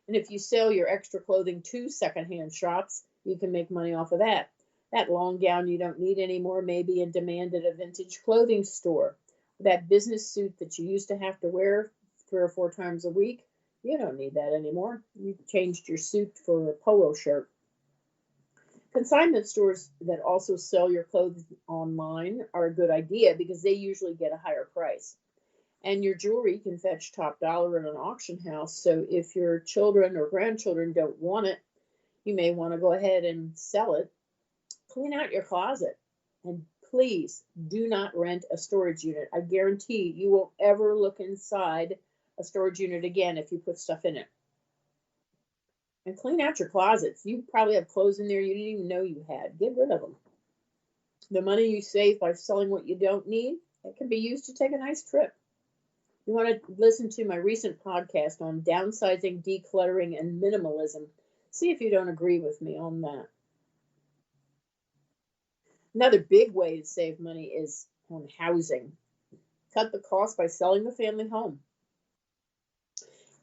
And if you sell your extra clothing to secondhand shops, you can make money off of that. That long gown you don't need anymore may be in demand at a vintage clothing store. That business suit that you used to have to wear 3 or 4 times a week, you don't need that anymore. You changed your suit for a polo shirt. Consignment stores that also sell your clothes online are a good idea because they usually get a higher price. And your jewelry can fetch top dollar in an auction house. So if your children or grandchildren don't want it, you may want to go ahead and sell it. Clean out your closet. And please do not rent a storage unit. I guarantee you won't ever look inside a storage unit again if you put stuff in it. And clean out your closets. You probably have clothes in there you didn't even know you had. Get rid of them. The money you save by selling what you don't need, it can be used to take a nice trip. You want to listen to my recent podcast on downsizing, decluttering, and minimalism. See if you don't agree with me on that. Another big way to save money is on housing. Cut the cost by selling the family home.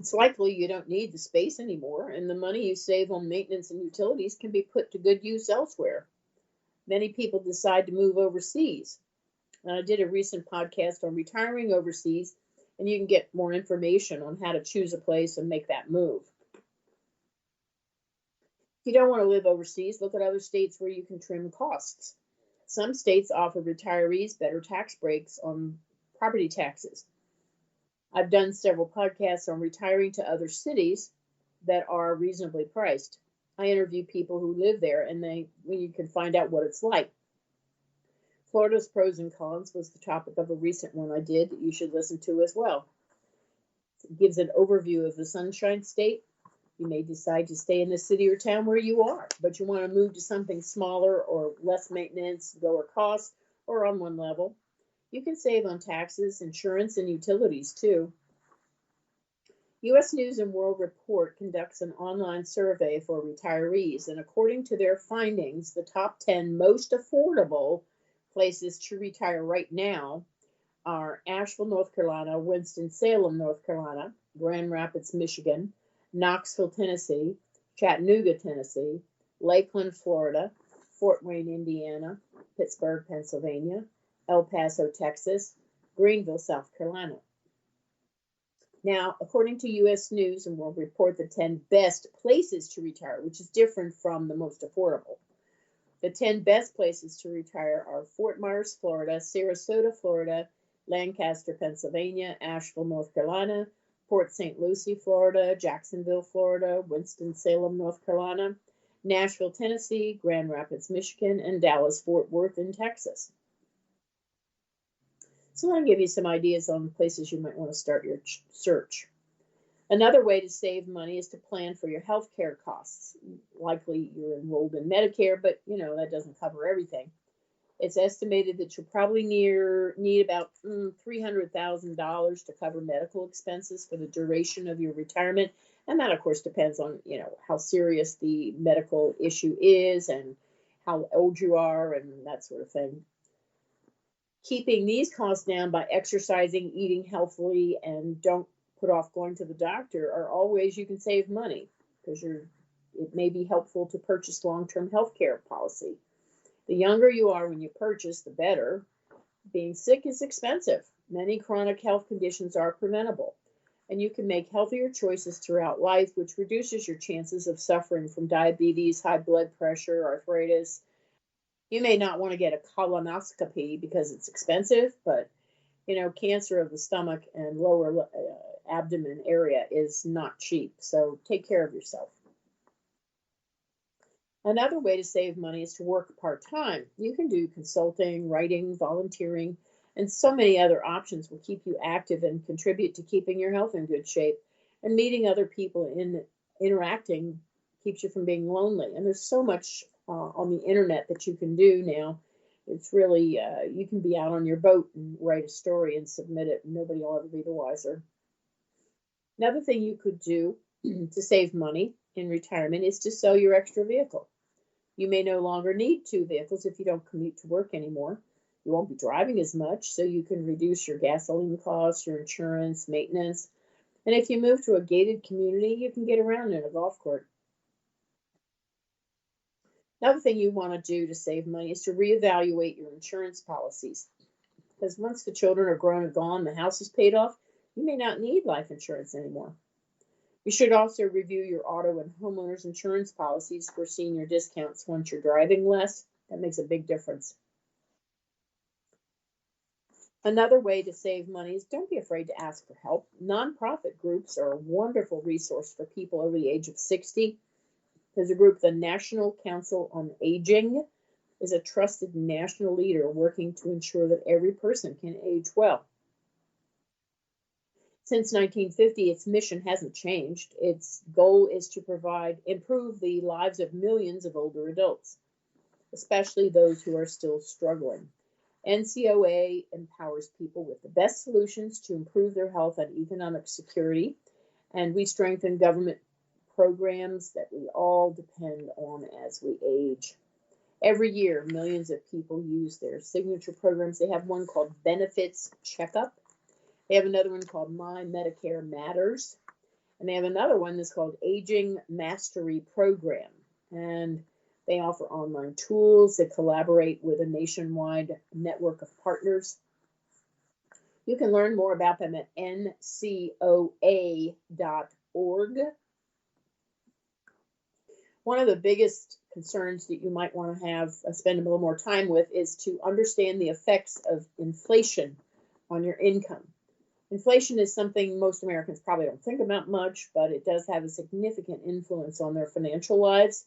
It's likely you don't need the space anymore, and the money you save on maintenance and utilities can be put to good use elsewhere. Many people decide to move overseas. And I did a recent podcast on retiring overseas, and you can get more information on how to choose a place and make that move. If you don't want to live overseas, look at other states where you can trim costs. Some states offer retirees better tax breaks on property taxes. I've done several podcasts on retiring to other cities that are reasonably priced. I interview people who live there, and you can find out what it's like. Florida's pros and cons was the topic of a recent one I did that you should listen to as well. It gives an overview of the Sunshine State. You may decide to stay in the city or town where you are, but you want to move to something smaller or less maintenance, lower cost, or on one level. You can save on taxes, insurance, and utilities too. U.S. News and World Report conducts an online survey for retirees, and according to their findings, the top 10 most affordable places to retire right now are Asheville, North Carolina, Winston-Salem, North Carolina, Grand Rapids, Michigan, Knoxville, Tennessee, Chattanooga, Tennessee, Lakeland, Florida, Fort Wayne, Indiana, Pittsburgh, Pennsylvania, El Paso, Texas, Greenville, South Carolina. Now, according to U.S. News and World Report, the 10 best places to retire, which is different from the most affordable. The 10 best places to retire are Fort Myers, Florida, Sarasota, Florida, Lancaster, Pennsylvania, Asheville, North Carolina, Port St. Lucie, Florida, Jacksonville, Florida, Winston-Salem, North Carolina, Nashville, Tennessee, Grand Rapids, Michigan, and Dallas-Fort Worth in Texas. So I want to give you some ideas on places you might want to start your search. Another way to save money is to plan for your health care costs. Likely you're enrolled in Medicare, but that doesn't cover everything. It's estimated that you'll probably need about $300,000 to cover medical expenses for the duration of your retirement. And that, of course, depends on, how serious the medical issue is and how old you are and that sort of thing. Keeping these costs down by exercising, eating healthily, and don't put off going to the doctor are all ways you can save money because it may be helpful to purchase long-term health care policy. The younger you are when you purchase, the better. Being sick is expensive. Many chronic health conditions are preventable, and you can make healthier choices throughout life, which reduces your chances of suffering from diabetes, high blood pressure, arthritis. You may not want to get a colonoscopy because it's expensive, but cancer of the stomach and lower abdomen area is not cheap. So take care of yourself. Another way to save money is to work part-time. You can do consulting, writing, volunteering, and so many other options will keep you active and contribute to keeping your health in good shape. And meeting other people interacting keeps you from being lonely. And there's so much on the internet that you can do now. It's really, you can be out on your boat and write a story and submit it, and nobody will ever be the wiser. Another thing you could do to save money in retirement is to sell your extra vehicle. You may no longer need 2 vehicles if you don't commute to work anymore. You won't be driving as much, so you can reduce your gasoline costs, your insurance, maintenance. And if you move to a gated community, you can get around in a golf cart. Another thing you want to do to save money is to reevaluate your insurance policies. Because once the children are grown and gone, the house is paid off, you may not need life insurance anymore. You should also review your auto and homeowners insurance policies for senior discounts once you're driving less. That makes a big difference. Another way to save money is don't be afraid to ask for help. Nonprofit groups are a wonderful resource for people over the age of 60. There's a group, the National Council on Aging, is a trusted national leader working to ensure that every person can age well. Since 1950, its mission hasn't changed. Its goal is to improve the lives of millions of older adults, especially those who are still struggling. NCOA empowers people with the best solutions to improve their health and economic security, and we strengthen government programs that we all depend on as we age. Every year, millions of people use their signature programs. They have one called Benefits Checkup. They have another one called My Medicare Matters. And they have another one that's called Aging Mastery Program. And they offer online tools that collaborate with a nationwide network of partners. You can learn more about them at ncoa.org. One of the biggest concerns that you might want to spend a little more time with is to understand the effects of inflation on your income. Inflation is something most Americans probably don't think about much, but it does have a significant influence on their financial lives.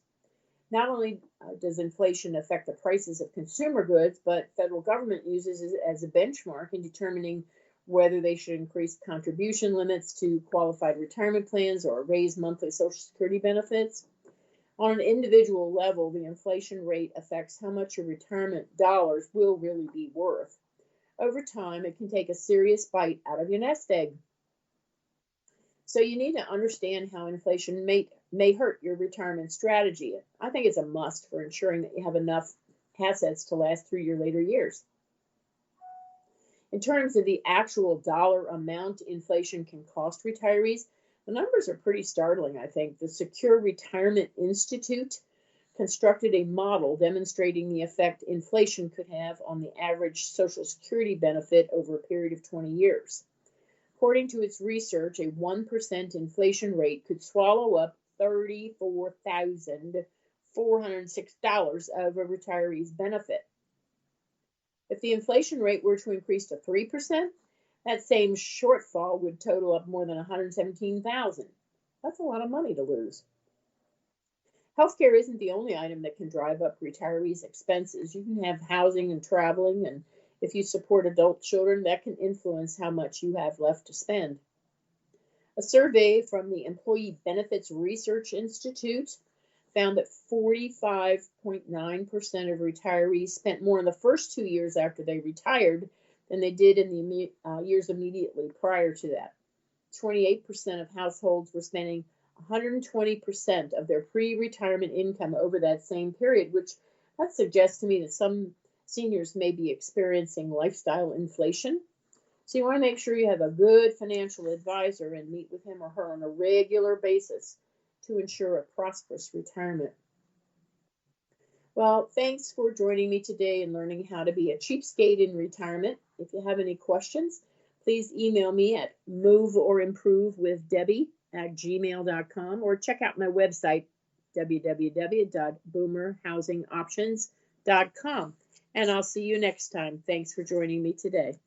Not only does inflation affect the prices of consumer goods, but federal government uses it as a benchmark in determining whether they should increase contribution limits to qualified retirement plans or raise monthly Social Security benefits. On an individual level, the inflation rate affects how much your retirement dollars will really be worth. Over time, it can take a serious bite out of your nest egg. So you need to understand how inflation may hurt your retirement strategy. I think it's a must for ensuring that you have enough assets to last through your later years. In terms of the actual dollar amount inflation can cost retirees, the numbers are pretty startling, I think. The Secure Retirement Institute constructed a model demonstrating the effect inflation could have on the average Social Security benefit over a period of 20 years. According to its research, a 1% inflation rate could swallow up $34,406 of a retiree's benefit. If the inflation rate were to increase to 3%, that same shortfall would total up more than $117,000. That's a lot of money to lose. Healthcare isn't the only item that can drive up retirees' expenses. You can have housing and traveling, and if you support adult children, that can influence how much you have left to spend. A survey from the Employee Benefits Research Institute found that 45.9% of retirees spent more in the first 2 years after they retired than they did in the years immediately prior to that. 28% of households were spending 120% of their pre-retirement income over that same period, which that suggests to me that some seniors may be experiencing lifestyle inflation. So you want to make sure you have a good financial advisor and meet with him or her on a regular basis to ensure a prosperous retirement. Well, thanks for joining me today and learning how to be a cheapskate in retirement. If you have any questions, please email me at moveorimprovewithdebbie@gmail.com or check out my website, www.boomerhousingoptions.com. And I'll see you next time. Thanks for joining me today.